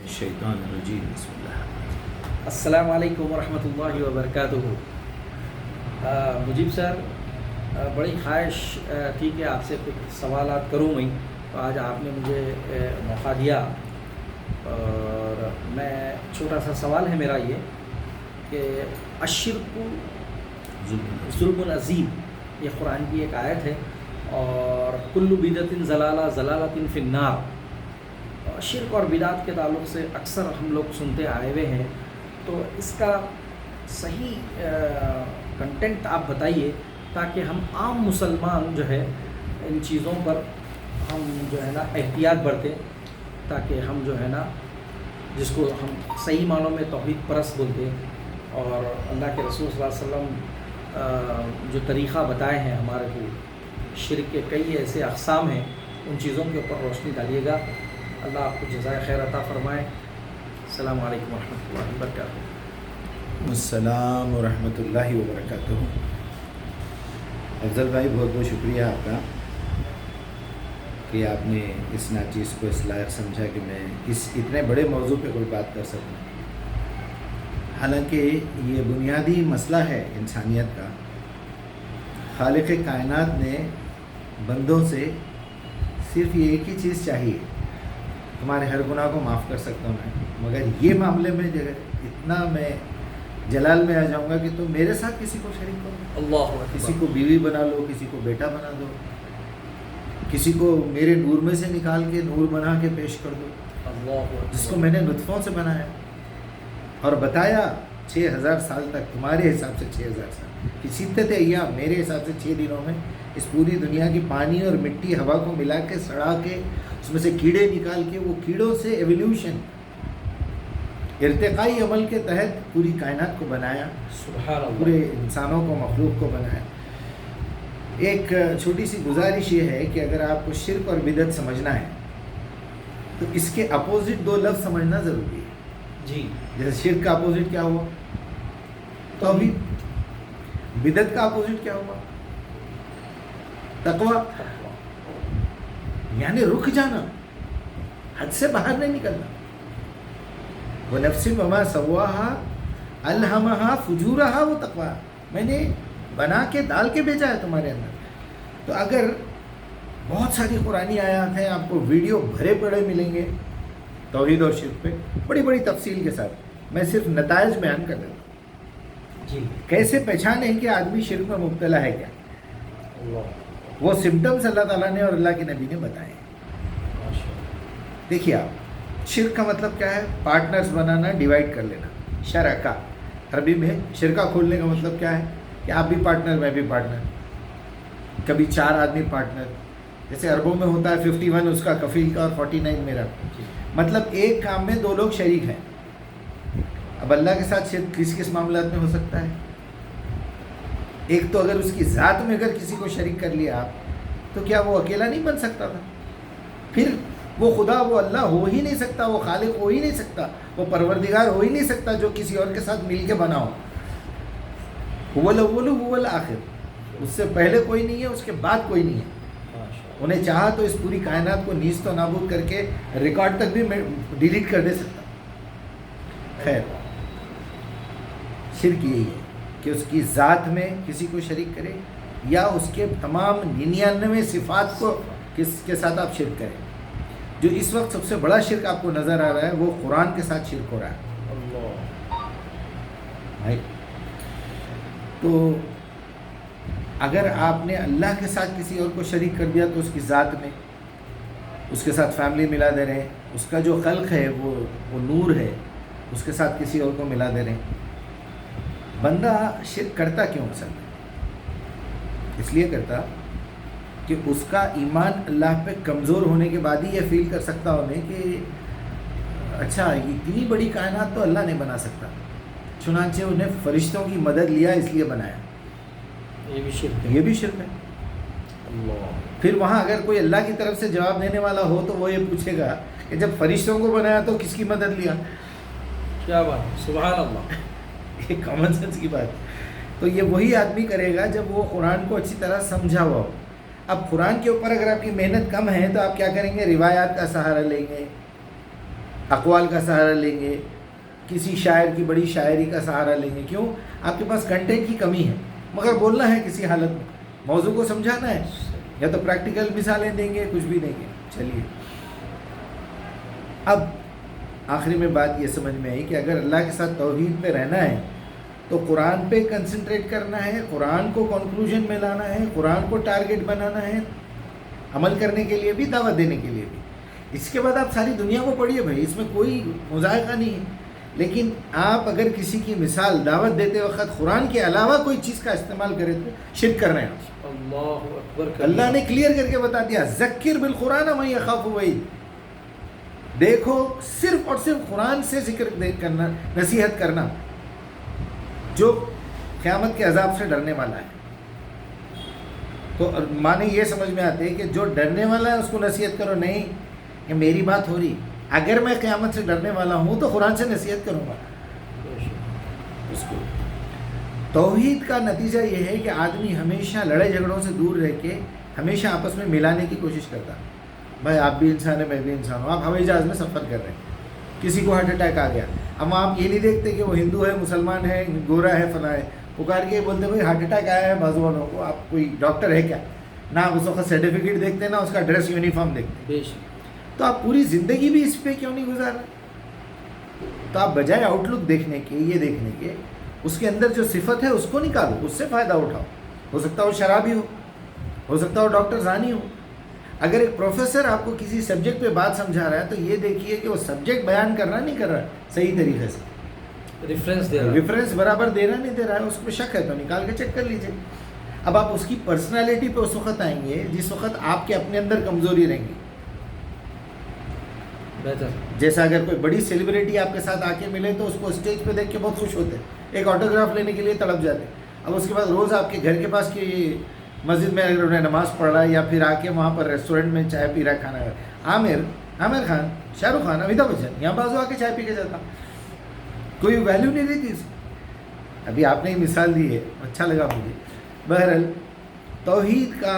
الشیطان الرجیم بسم اللہ۔ السلام علیکم ورحمۃ اللہ وبرکاتہ۔ مجیب سر، بڑی خواہش تھی کہ آپ سے کچھ سوالات کروں میں، تو آج آپ نے مجھے موقع دیا، اور میں چھوٹا سا سوال ہے میرا یہ کہ الشرک ظلم عظیم، یہ قرآن کی ایک آیت ہے، اور کل بدعت ضلالہ ضلالۃ فی النار۔ شرک اور بدعت کے تعلق سے اکثر ہم لوگ سنتے آئے ہوئے ہیں، تو اس کا صحیح کنٹینٹ آپ بتائیے تاکہ ہم عام مسلمان جو ہے ان چیزوں پر ہم جو ہے نا احتیاط برتیں، تاکہ ہم جو ہے نا جس کو ہم صحیح معنوں میں توحید پرست بولتے ہیں، اور اللہ کے رسول صلی اللہ علیہ وسلم جو طریقہ بتائے ہیں ہمارے کو، شرک کے کئی ایسے اقسام ہیں، ان چیزوں کے اوپر روشنی ڈالیے گا۔ اللہ آپ کو جزائے خیر عطا فرمائے۔ السلام علیکم ورحمۃ اللہ وبرکاتہ۔ السلام ورحمۃ اللہ وبرکاتہ۔ افضل بھائی، بہت بہت شکریہ آپ کا کہ آپ نے اس ناچیز کو اس لائق سمجھا کہ میں اس اتنے بڑے موضوع پہ کوئی بات کر سکوں۔ حالانکہ یہ بنیادی مسئلہ ہے انسانیت کا۔ خالق کائنات نے بندوں سے صرف یہ ایک ہی چیز چاہیے، تمہارے ہر گناہ کو معاف کر سکتا ہوں میں، مگر یہ معاملے میں اتنا میں جلال میں آ جاؤں گا کہ تم میرے ساتھ کسی کو شریک کرو۔ اللہ کسی کو بیوی بنا لو، کسی کو بیٹا بنا دو، کسی کو میرے نور میں سے نکال کے نور بنا کے پیش کر دو، جس کو میں نے نطفوں سے بنایا اور بتایا 6000 سال تک، تمہارے حساب سے 6000 سال کی شدت ایام، میرے حساب سے 6 دنوں میں اس پوری دنیا کی پانی اور مٹی ہوا کو ملا کے سڑا کے اس میں سے کیڑے نکال کے، وہ کیڑوں سے ایولیوشن ارتقائی عمل کے تحت پوری کائنات کو بنایا، سبحان اللہ۔ پورے انسانوں کو، مخلوق کو بنایا۔ ایک چھوٹی سی گزارش یہ ہے کہ اگر آپ کو شرک اور بدعت سمجھنا ہے تو اس کے اپوزٹ 2 لفظ سمجھنا ضروری ہے۔ جی، جیسے شرک کا اپوزٹ کیا ہوا؟ توحید۔ بدعت کا اپوزٹ کیا ہوا؟ تقویٰ، یعنی رک جانا، حد سے باہر نہیں نکلنا۔ وَنَفْسٍ وَمَا سَوَّاهَا أَلْهَمَهَا فُجُورَهَا وَتَقْوَاهَا، میں نے بنا کے ڈال کے بھیجا ہے تمہارے اندر۔ تو اگر بہت ساری قرآنی آیات ہیں، آپ کو ویڈیو بھرے پڑے ملیں گے توحید اور شرک پہ، بڑی بڑی تفصیل کے ساتھ، میں صرف نتائج بیان کر دیتا ہوں۔ جی، کیسے پہچانیں کہ آدمی شرک میں مبتلا ہے کیا؟ اللہ، وہ سمٹمز اللہ تعالیٰ نے اور اللہ کے نبی نے بتائے ہیں۔ ماشاء اللہ۔ دیکھیے آپ، شرک کا مطلب کیا ہے؟ پارٹنرز بنانا، ڈیوائڈ کر لینا، شرکا۔ عربی میں شرکا کھولنے کا مطلب کیا ہے؟ کہ آپ بھی پارٹنر، میں بھی پارٹنر، کبھی 4 آدمی پارٹنر، جیسے عربوں میں ہوتا ہے 51 اس کا، کفیل کا، اور 49 میرا، مطلب ایک کام میں 2 لوگ شریک ہیں۔ اب اللہ کے ساتھ شرک کس کس معاملات میں ہو سکتا ہے؟ ایک تو اگر اس کی ذات میں اگر کسی کو شریک کر لیا آپ، تو کیا وہ اکیلا نہیں بن سکتا تھا؟ پھر وہ خدا، وہ اللہ ہو ہی نہیں سکتا، وہ خالق ہو ہی نہیں سکتا، وہ پروردگار ہو ہی نہیں سکتا جو کسی اور کے ساتھ مل کے بنا ہو۔ هو الاول هو الآخر، اس سے پہلے کوئی نہیں ہے، اس کے بعد کوئی نہیں ہے۔ انہیں چاہا تو اس پوری کائنات کو نیست و نابود کر کے ریکارڈ تک بھی ڈیلیٹ کر دے سکتا۔ خیر، شرک یہی ہے کہ اس کی ذات میں کسی کو شریک کرے، یا اس کے تمام 99 صفات کو کس کے ساتھ آپ شرک کریں۔ جو اس وقت سب سے بڑا شرک آپ کو نظر آ رہا ہے وہ قرآن کے ساتھ شرک ہو رہا ہے۔ تو اگر آپ نے اللہ کے ساتھ کسی اور کو شریک کر دیا تو اس کی ذات میں اس کے ساتھ فیملی ملا دے رہے ہیں، اس کا جو خلق ہے وہ نور ہے، اس کے ساتھ کسی اور کو ملا دے رہے ہیں۔ بندہ شرک کرتا کیوں اصل میں؟ اس لیے کرتا کہ اس کا ایمان اللہ پہ کمزور ہونے کے بعد ہی یہ فیل کر سکتا ہونے کہ اچھا اتنی بڑی کائنات تو اللہ نہیں بنا سکتا، چنانچہ انہیں فرشتوں کی مدد لیا اس لیے بنایا۔ یہ بھی شرک ہے۔ یہ بھی شرک ہے۔ اللہ، پھر وہاں اگر کوئی اللہ کی طرف سے جواب دینے والا ہو تو وہ یہ پوچھے گا کہ جب فرشتوں کو بنایا تو کس کی مدد لیا؟ کیا بات ہے، سبحان اللہ۔ یہ کامن سینس کی بات۔ تو یہ وہی آدمی کرے گا جب وہ قرآن کو اچھی طرح سمجھا ہوا ہو۔ اب قرآن کے اوپر اگر آپ کی محنت کم ہے تو آپ کیا کریں گے؟ روایات کا سہارا لیں گے، اقوال کا سہارا لیں گے، کسی شاعر کی بڑی شاعری کا سہارا لیں گے. کیوں؟ آپ کے پاس کنٹینٹ کی کمی ہے، مگر بولنا ہے کسی حالت میں، موضوع کو سمجھانا ہے، یا تو پریکٹیکل مثالیں دیں گے، کچھ بھی دیں گے. چلیے اب آخری میں بات یہ سمجھ میں آئی کہ اگر اللہ کے ساتھ توحید پہ رہنا ہے تو قرآن پہ کنسنٹریٹ کرنا ہے، قرآن کو کنکلوژن میں لانا ہے، قرآن کو ٹارگٹ بنانا ہے، عمل کرنے کے لیے بھی، دعوت دینے کے لیے بھی. اس کے بعد آپ ساری دنیا کو پڑھیے بھائی، اس میں کوئی مذائقہ نہیں ہے. لیکن آپ اگر کسی کی مثال دعوت دیتے وقت قرآن کے علاوہ کوئی چیز کا استعمال کرے تو شرک کر رہے ہیں. اللہ اکبر. اللہ نے کلیئر کر کے بتا دیا، ذکر بالقرآن من یخاف وعید. دیکھو صرف اور صرف قرآن سے ذکر کرنا، نصیحت کرنا جو قیامت کے عذاب سے ڈرنے والا ہے. تو معنی یہ سمجھ میں آتے ہیں کہ جو ڈرنے والا ہے اس کو نصیحت کرو. نہیں، یہ میری بات ہو رہی، اگر میں قیامت سے ڈرنے والا ہوں تو قرآن سے نصیحت کروں گا اس کو. توحید کا نتیجہ یہ ہے کہ آدمی ہمیشہ لڑائی جھگڑوں سے دور رہ کے ہمیشہ آپس میں ملانے کی کوشش کرتا. بھائی آپ بھی انسان ہیں، میں بھی انسان ہوں. آپ ہوائی جہاز میں سفر کر رہے ہیں، کسی کو ہارٹ اٹیک آ گیا، اب آپ یہ نہیں دیکھتے کہ وہ ہندو ہے، مسلمان ہے، گورا ہے، فلاں ہے، پکار کے بولتے بھائی ہارٹ اٹیک آیا ہے بازو والوں کو، آپ کوئی ڈاکٹر ہے کیا؟ نہ آپ اس وقت سرٹیفکیٹ دیکھتے، نہ اس کا ڈریس یونیفارم دیکھتے. تو آپ پوری زندگی بھی اس پہ کیوں نہیں گزار رہے؟ تو آپ بجائے آؤٹ لک دیکھنے کے، یہ دیکھنے کے، اس کے اندر جو صفت ہے اس کو نکالو، اس سے فائدہ اٹھاؤ. ہو سکتا ہے وہ شرابی ہو سکتا ہے وہ ڈاکٹر زانی ہو. اگر ایک پروفیسر آپ کو کسی سبجیکٹ پہ بات سمجھا رہا ہے تو یہ دیکھیے کہ وہ سبجیکٹ بیان کر رہا نہیں کر رہا صحیح طریقے سے، ریفرنس برابر دے رہا نہیں دے رہا ہے، اس پہ شک ہے تو نکال کے چیک کر لیجیے. اب آپ اس کی پرسنالٹی پہ اس وقت آئیں گے جس وقت آپ کے اپنے اندر کمزوری رہیں گی. جیسا اگر کوئی بڑی سیلیبریٹی آپ کے ساتھ آ کے ملے تو اس کو اسٹیج پہ دیکھ کے بہت خوش ہوتے، ایک آٹوگراف لینے کے لیے تڑپ جاتے. اب اس کے بعد روز آپ کے گھر کے پاس کی مسجد میں اگر انہیں نماز پڑھ رہا ہے یا پھر آ کے وہاں پر ریسٹورینٹ میں چائے پی رہا ہے، کھانا کھا رہا ہے، عامر خان، شاہ رخ خان، امیتابھ بچن، یہاں بازو آ کے چائے پی کے جاتا، کوئی ویلیو نہیں رہتی اس کی. ابھی آپ نے ایک مثال دی ہے، اچھا لگا مجھے. بہرحال توحید کا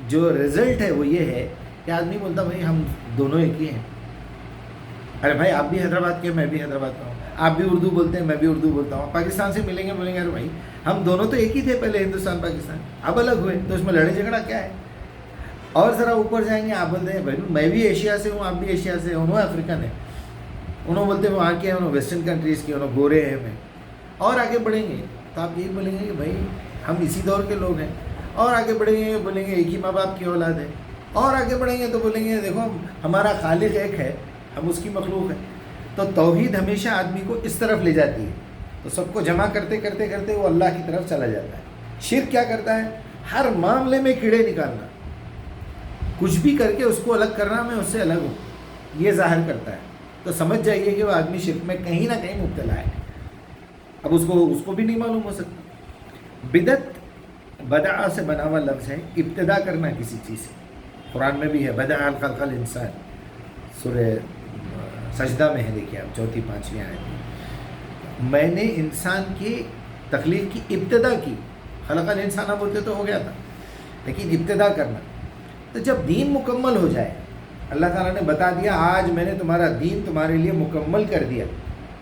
جو رزلٹ ہے وہ یہ ہے کہ آدمی بولتا بھائی ہم دونوں ایک ہی ہیں. ارے بھائی آپ بھی حیدرآباد کے، میں بھی حیدرآباد کا ہوں، آپ بھی اردو بولتے ہیں، میں بھی اردو بولتا ہوں. پاکستان سے ملیں گے، بولیں گے ارے بھائی ہم دونوں تو ایک ہی تھے پہلے، ہندوستان پاکستان، اب الگ ہوئے، تو اس میں لڑائی جھگڑا کیا ہے؟ اور ذرا اوپر جائیں گے، آپ بولتے ہیں بھائی میں بھی ایشیا سے ہوں، آپ بھی ایشیا سے، انہوں افریقن ہے، انہوں بولتے ہیں وہاں کے ہیں، انہوں ویسٹرن کنٹریز کے، انہوں گورے ہیں. میں اور آگے بڑھیں گے تو آپ یہی بولیں گے کہ بھائی ہم اسی دور کے لوگ ہیں. اور آگے بڑھیں گے بولیں گے ایک ہی ماں باپ کی اولاد ہے. اور آگے بڑھیں گے تو بولیں گے دیکھو ہمارا خالق ایک ہے، ہم اس کی مخلوق ہیں. تو توحید ہمیشہ آدمی کو اس طرف لے جاتی ہے، تو سب کو جمع کرتے کرتے کرتے وہ اللہ کی طرف چلا جاتا ہے. شرک کیا کرتا ہے؟ ہر معاملے میں کیڑے نکالنا، کچھ بھی کر کے اس کو الگ کرنا، میں اس سے الگ ہوں، یہ ظاہر کرتا ہے. تو سمجھ جائیے کہ وہ آدمی شرک میں کہیں نہ کہیں مبتلا ہے. اب اس کو بھی نہیں معلوم ہو سکتا. بدعت بدعہ سے بنا ہوا لفظ ہے، ابتدا کرنا کسی چیز سے. قرآن میں بھی ہے بدع الخلق الانسان، سورہ سجدہ میں ہے، دیکھیے آپ 4 5 آیت. میں نے انسان کی تخلیق کی ابتدا کی، خلق الانسان بولتے تو ہو گیا تھا، لیکن ابتدا کرنا. تو جب دین مکمل ہو جائے، اللہ تعالیٰ نے بتا دیا آج میں نے تمہارا دین تمہارے لیے مکمل کر دیا،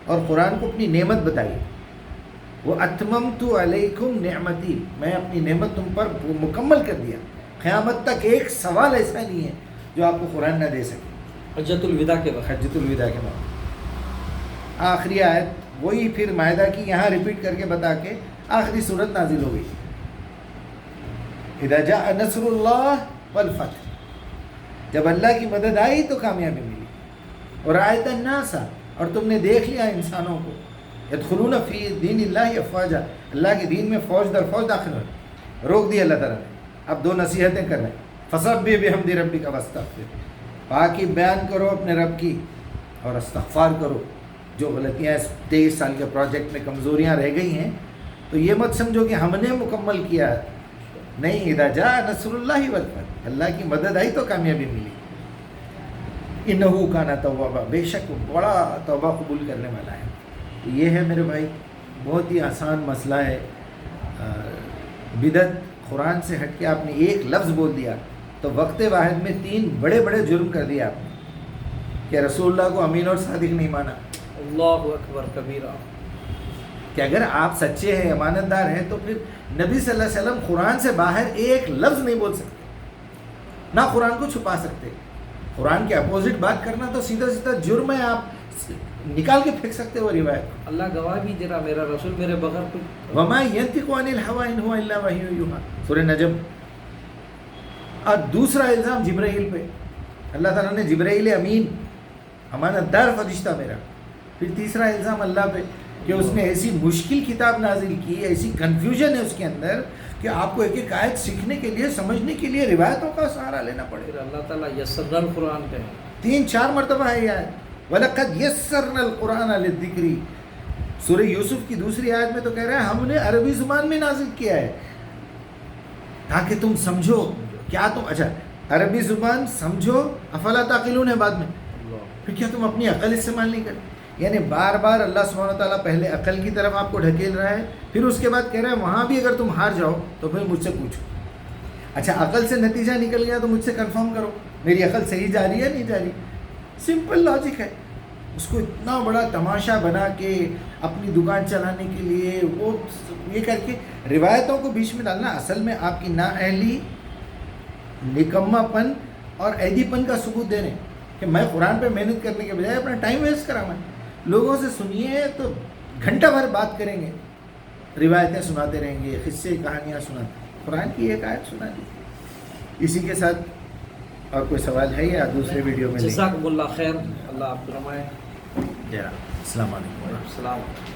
اور قرآن کو اپنی نعمت بتائی، وہ اتممت علیکم نعمتی، میں اپنی نعمت تم پر مکمل کر دیا. قیامت تک ایک سوال ایسا نہیں ہے جو آپ کو قرآن نہ دے سکے. حجۃ الوداع کے وقت، حجۃ الوداع کے موقع. آخری آیت وہی پھر مائدہ کی یہاں ریپیٹ کر کے بتا کے آخری صورت نازل ہو گئی. اذا جاء نصر اللہ والفتح، جب اللہ کی مدد آئی تو کامیابی ملی. اور رأیت الناس، اور تم نے دیکھ لیا انسانوں کو، یدخلون فی دین اللہ افواجا، اللہ کے دین میں فوج در فوج داخل ہوئے. روک دیا اللہ تعالیٰ نے. اب 2 نصیحتیں کر رہے ہیں، فسبح بحمد ربک واستغفر، پاکی بیان کرو اپنے رب کی اور استغفار کرو. جو غلطیاں اس 23 سال کے پروجیکٹ میں کمزوریاں رہ گئی ہیں تو یہ مت سمجھو کہ ہم نے مکمل کیا، نہیں. اذا جاء نصر اللہ والفتح، اللہ کی مدد آئی تو کامیابی ملی. انہو کان توابا، بے شک بڑا توبہ قبول کرنے والا ہے. تو یہ ہے میرے بھائی، بہت ہی آسان مسئلہ ہے. بدعت، قرآن سے ہٹ کے آپ نے ایک لفظ بول دیا تو وقت واحد میں 3 بڑے بڑے جرم کر دیا آپ نے. کہ رسول اللہ کو امین اور صادق نہیں مانا. اللہ اکبر کبیرہ. کہ اگر آپ سچے ہیں, امانت دار ہیں, تو پھر نبی صلی اللہ علیہ وسلم قرآن سے باہر ایک لفظ نہیں بول سکتے, نہ قرآن کو چھپا سکتے. قرآن کے اپوزٹ بات کرنا تو سیدھا سیدھا جرم ہے, آپ نکال کے پھینک سکتے ہو روایت. اللہ گواہ بھی دے رہا, میرا رسول میرے بغیر کچھ. وما ينطق عن الهوى ان هو الا وحی یوحی, سورہ نجم. اور دوسرا الزام جبرائیل پہ, اللہ تعالیٰ نے جبرائیل امین, امانت دار فرشتہ میرا. پھر تیسرا الزام اللہ پہ کہ اس نے ایسی مشکل کتاب نازل کی, ایسی کنفیوژن ہے اس کے اندر کہ آپ کو ایک ایک آیت سیکھنے کے لیے, سمجھنے کے لیے روایتوں کا سہارا لینا پڑے. پھر اللہ تعالیٰ یسرنا القرآن کہیں, 3-4 مرتبہ ہے یہ آیت, وَلَقَدْ يَسَّرْنَا الْقُرْآنَ لِلذِّكْرِ. سورہ یوسف کی دوسری آیت میں تو کہہ رہا ہے ہم نے عربی زبان میں نازل کیا ہے تاکہ تم سمجھو. کیا تم, اچھا عربی زبان سمجھو, افلا تعقلون ہے بعد میں, پھر کیا تم اپنی عقل استعمال نہیں کرتے؟ یعنی بار بار اللہ سبحانہ وتعالیٰ پہلے عقل کی طرف آپ کو ڈھکیل رہا ہے, پھر اس کے بعد کہہ رہا ہے وہاں بھی اگر تم ہار جاؤ تو پھر مجھ سے پوچھو. اچھا عقل سے نتیجہ نکل گیا تو مجھ سے کنفرم کرو میری عقل صحیح جا رہی ہے نہیں جا رہی. سمپل لاجک ہے. اس کو اتنا بڑا تماشا بنا کے اپنی دکان چلانے کے لیے وہ یہ کر کے روایتوں کو بیچ میں ڈالنا, اصل میں آپ کی نااہلی, نکما پن اور عیدی پن کا ثبوت دے رہے ہیں کہ میں قرآن پہ محنت کرنے کے بجائے اپنا ٹائم ویسٹ کرا. میں لوگوں سے سنیے تو گھنٹہ بھر بات کریں گے, روایتیں سناتے رہیں گے, قصے کہانیاں سناتے, قرآن کی ایک آیت سنا دی. اسی کے ساتھ اور کوئی سوال ہے یا دوسرے ویڈیو میں؟ جزاکم اللہ خیر, اللہ آپ کو رحمائے. السلام علیکم. السلام.